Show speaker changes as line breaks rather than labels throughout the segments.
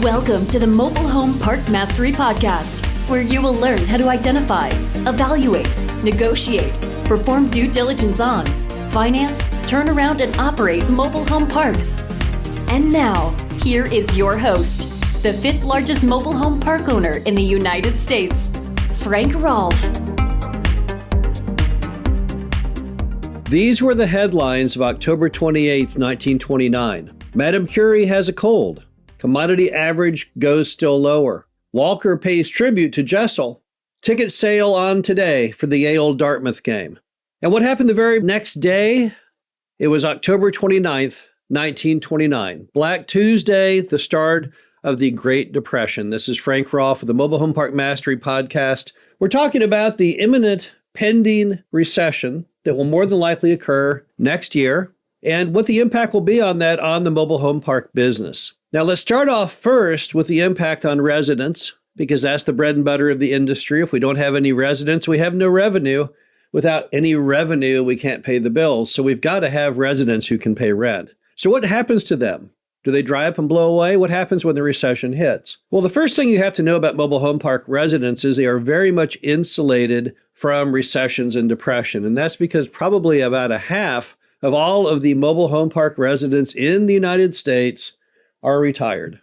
Welcome to the Mobile Home Park Mastery Podcast, where you will learn how to identify, evaluate, negotiate, perform due diligence on, finance, turn around, and operate mobile home parks. And now, here is your host, the fifth largest mobile home park owner in the United States, Frank Rolfe.
These were the headlines of October 28, 1929. Madame Curie has a cold. Commodity average goes still lower. Walker pays tribute to Jessel. Tickets sale on today for the Yale-Dartmouth game. And what happened the very next day? It was October 29th, 1929. Black Tuesday, the start of the Great Depression. This is Frank Rolfe of the Mobile Home Park Mastery Podcast. We're talking about the imminent pending recession that will more than likely occur next year and what the impact will be on that on the mobile home park business. Now, let's start off first with the impact on residents, because that's the bread and butter of the industry. If we don't have any residents, we have no revenue. Without any revenue, we can't pay the bills. So we've got to have residents who can pay rent. So what happens to them? Do they dry up and blow away? What happens when the recession hits? Well, the first thing you have to know about mobile home park residents is they are very much insulated from recessions and depression. And that's because probably about a half of all of the mobile home park residents in the United States are retired.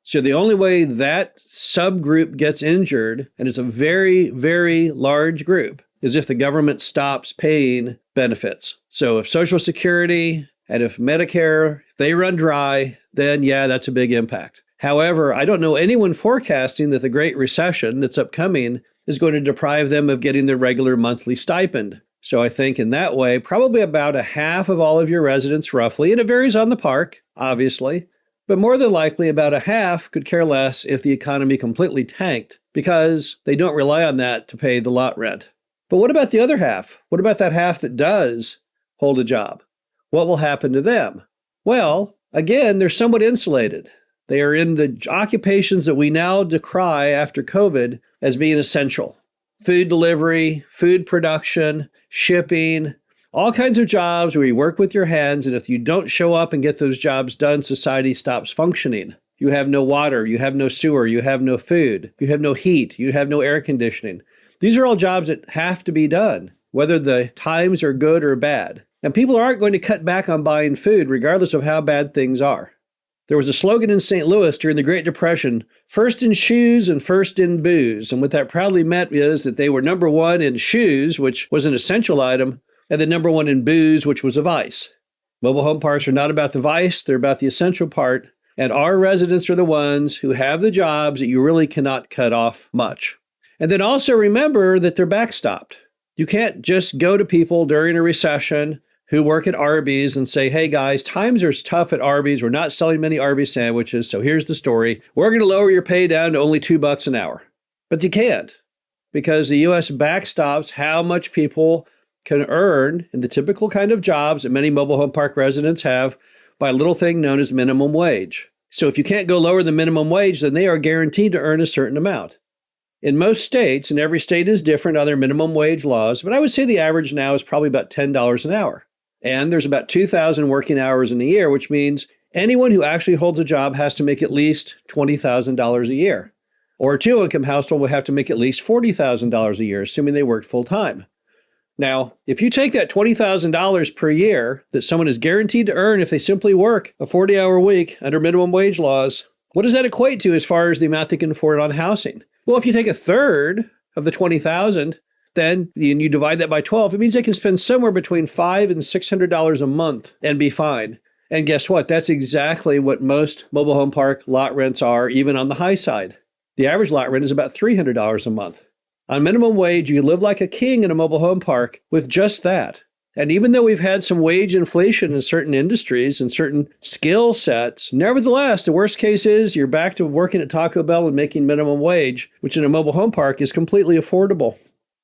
So the only way that subgroup gets injured, and it's a very, very large group, is if the government stops paying benefits. So if Social Security and if Medicare, if they run dry, then yeah, that's a big impact. However, I don't know anyone forecasting that the Great Recession that's upcoming is going to deprive them of getting their regular monthly stipend. So I think in that way, probably about a half of all of your residents roughly, and it varies on the park, obviously, but more than likely about a half could care less if the economy completely tanked because they don't rely on that to pay the lot rent. But what about the other half? What about that half that does hold a job? What will happen to them? Well, again, they're somewhat insulated. They are in the occupations that we now decry after COVID as being essential. Food delivery, food production, shipping, all kinds of jobs where you work with your hands, and if you don't show up and get those jobs done, society stops functioning. You have no water, you have no sewer, you have no food, you have no heat, you have no air conditioning. These are all jobs that have to be done, whether the times are good or bad. And people aren't going to cut back on buying food regardless of how bad things are. There was a slogan in St. Louis during the Great Depression, first in shoes and first in booze. And what that proudly meant is that they were number one in shoes, which was an essential item, and then number one in booze, which was a vice. Mobile home parks are not about the vice, they're about the essential part. And our residents are the ones who have the jobs that you really cannot cut off much. And then also remember that they're backstopped. You can't just go to people during a recession who work at Arby's and say, hey guys, times are tough at Arby's. We're not selling many Arby's sandwiches. So here's the story. We're going to lower your pay down to only $2 an hour. But you can't, because the U.S. backstops how much people can earn in the typical kind of jobs that many mobile home park residents have by a little thing known as minimum wage. So if you can't go lower than minimum wage, then they are guaranteed to earn a certain amount. In most states, and every state is different on their minimum wage laws, but I would say the average now is probably about $10 an hour. And there's about 2,000 working hours in a year, which means anyone who actually holds a job has to make at least $20,000 a year. Or a two-income household will have to make at least $40,000 a year, assuming they worked full-time. Now, if you take that $20,000 per year that someone is guaranteed to earn if they simply work a 40-hour week under minimum wage laws, what does that equate to as far as the amount they can afford on housing? Well, if you take a third of the $20,000, then you divide that by 12, it means they can spend somewhere between $500 and $600 a month and be fine. And guess what? That's exactly what most mobile home park lot rents are, even on the high side. The average lot rent is about $300 a month. On minimum wage, you live like a king in a mobile home park with just that. And even though we've had some wage inflation in certain industries and certain skill sets, nevertheless, the worst case is you're back to working at Taco Bell and making minimum wage, which in a mobile home park is completely affordable.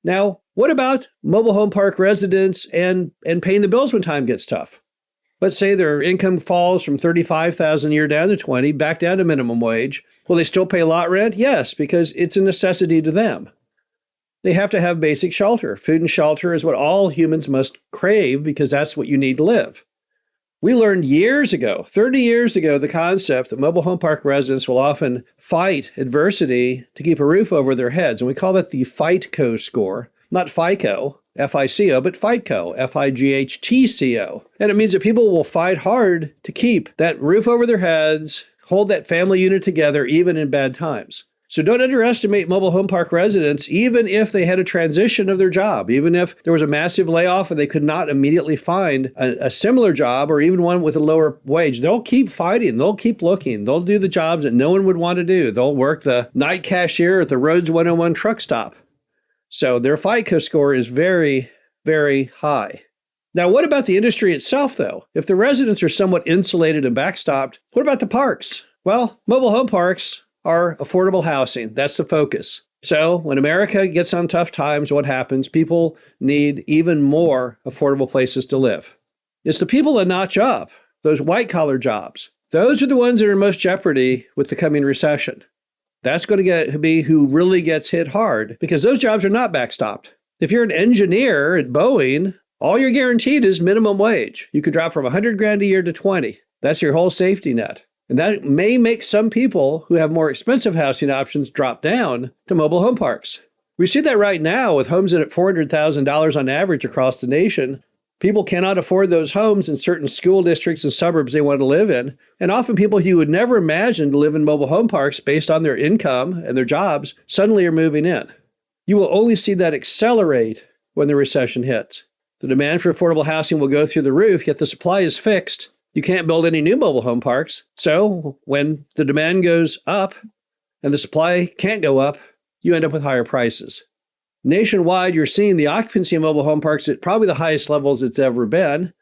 Now, what about mobile home park residents and paying the bills when time gets tough? Let's say their income falls from $35,000 a year down to $20,000, back down to minimum wage. Will they still pay lot rent? Yes, because it's a necessity to them. They have to have basic shelter. Food and shelter is what all humans must crave because that's what you need to live. We learned years ago, 30 years ago, the concept that mobile home park residents will often fight adversity to keep a roof over their heads. And we call that the FIGHTCO score, not FICO, F-I-C-O, but FIGHTCO, F-I-G-H-T-C-O. And it means that people will fight hard to keep that roof over their heads, hold that family unit together, even in bad times. So don't underestimate mobile home park residents, even if they had a transition of their job, even if there was a massive layoff and they could not immediately find a similar job or even one with a lower wage. They'll keep fighting. They'll keep looking. They'll do the jobs that no one would want to do. They'll work the night cashier at the Rhodes 101 truck stop. So their FICO score is very, very high. Now, what about the industry itself, though? If the residents are somewhat insulated and backstopped, what about the parks? Well, mobile home parks are affordable housing. That's the focus. So when America gets on tough times, what happens? People need even more affordable places to live. It's the people that notch up, those white-collar jobs. Those are the ones that are in most jeopardy with the coming recession. That's going to be who really gets hit hard because those jobs are not backstopped. If you're an engineer at Boeing, all you're guaranteed is minimum wage. You could drop from $100,000 a year to 20. That's your whole safety net. And that may make some people who have more expensive housing options drop down to mobile home parks. We see that right now with homes at $400,000 on average across the nation. People cannot afford those homes in certain school districts and suburbs they want to live in. And often people who you would never imagine to live in mobile home parks based on their income and their jobs suddenly are moving in. You will only see that accelerate when the recession hits. The demand for affordable housing will go through the roof, yet the supply is fixed. You can't build any new mobile home parks. So when the demand goes up and the supply can't go up, you end up with higher prices. Nationwide, you're seeing the occupancy of mobile home parks at probably the highest levels it's ever been,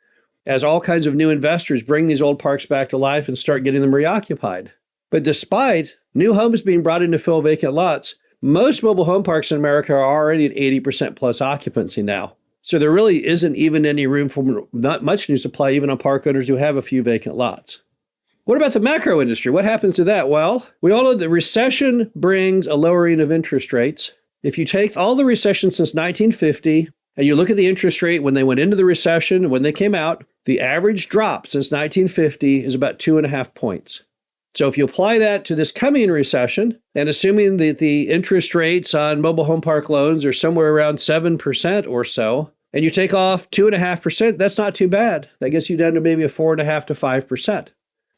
as all kinds of new investors bring these old parks back to life and start getting them reoccupied. But despite new homes being brought in to fill vacant lots, most mobile home parks in America are already at 80% plus occupancy now. So there really isn't even any room for not much new supply, even on park owners who have a few vacant lots. What about the macro industry? What happens to that? Well, we all know that recession brings a lowering of interest rates. If you take all the recessions since 1950 and you look at the interest rate when they went into the recession and when they came out, the average drop since 1950 is about 2.5 points. So if you apply that to this coming recession, and assuming that the interest rates on mobile home park loans are somewhere around 7% or so, and you take off 2.5%, that's not too bad. That gets you down to maybe a 4.5% to 5%.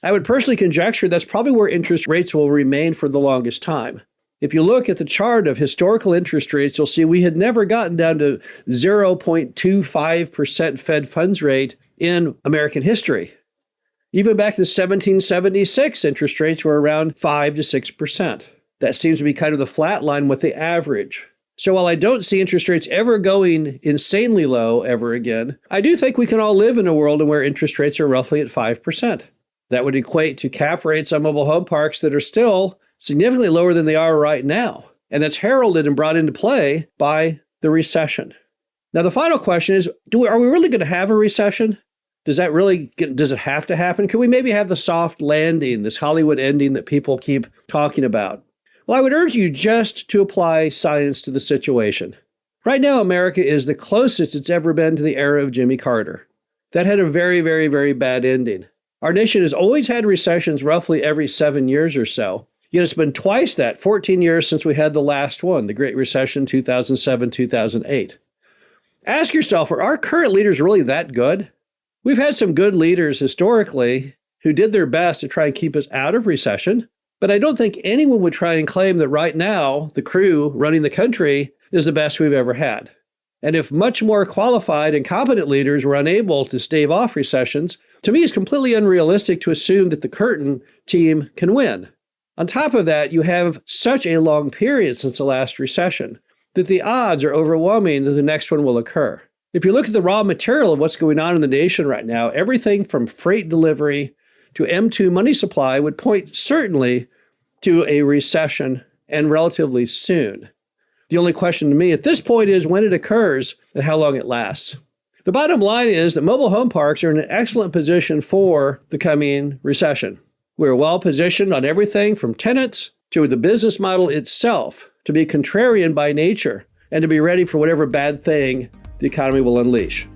I would personally conjecture that's probably where interest rates will remain for the longest time. If you look at the chart of historical interest rates, you'll see we had never gotten down to 0.25% Fed funds rate in American history. Even back in 1776, interest rates were around 5 to 6%. That seems to be kind of the flat line with the average. So while I don't see interest rates ever going insanely low ever again, I do think we can all live in a world where interest rates are roughly at 5%. That would equate to cap rates on mobile home parks that are still significantly lower than they are right now. And that's heralded and brought into play by the recession. Now, the final question is, are we really going to have a recession? Does it have to happen? Could we maybe have the soft landing, this Hollywood ending that people keep talking about? Well, I would urge you just to apply science to the situation. Right now, America is the closest it's ever been to the era of Jimmy Carter. That had a very, very, very bad ending. Our nation has always had recessions roughly every 7 years or so. Yet it's been twice that, 14 years since we had the last one, the Great Recession, 2007, 2008. Ask yourself, are our current leaders really that good? We've had some good leaders historically who did their best to try and keep us out of recession, but I don't think anyone would try and claim that right now the crew running the country is the best we've ever had. And if much more qualified and competent leaders were unable to stave off recessions, to me it's completely unrealistic to assume that the current team can win. On top of that, you have such a long period since the last recession that the odds are overwhelming that the next one will occur. If you look at the raw material of what's going on in the nation right now, everything from freight delivery to M2 money supply would point certainly to a recession, and relatively soon. The only question to me at this point is when it occurs and how long it lasts. The bottom line is that mobile home parks are in an excellent position for the coming recession. We're well positioned on everything from tenants to the business model itself to be contrarian by nature and to be ready for whatever bad thing the economy will unleash.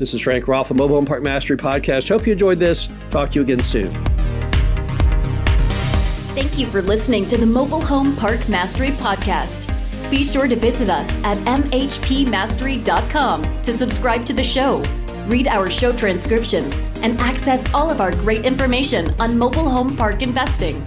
This is Frank Rolfe, a Mobile Home Park Mastery Podcast. Hope you enjoyed this. Talk to you again soon.
Thank you for listening to the Mobile Home Park Mastery Podcast. Be sure to visit us at mhpmastery.com to subscribe to the show, read our show transcriptions, and access all of our great information on mobile home park investing.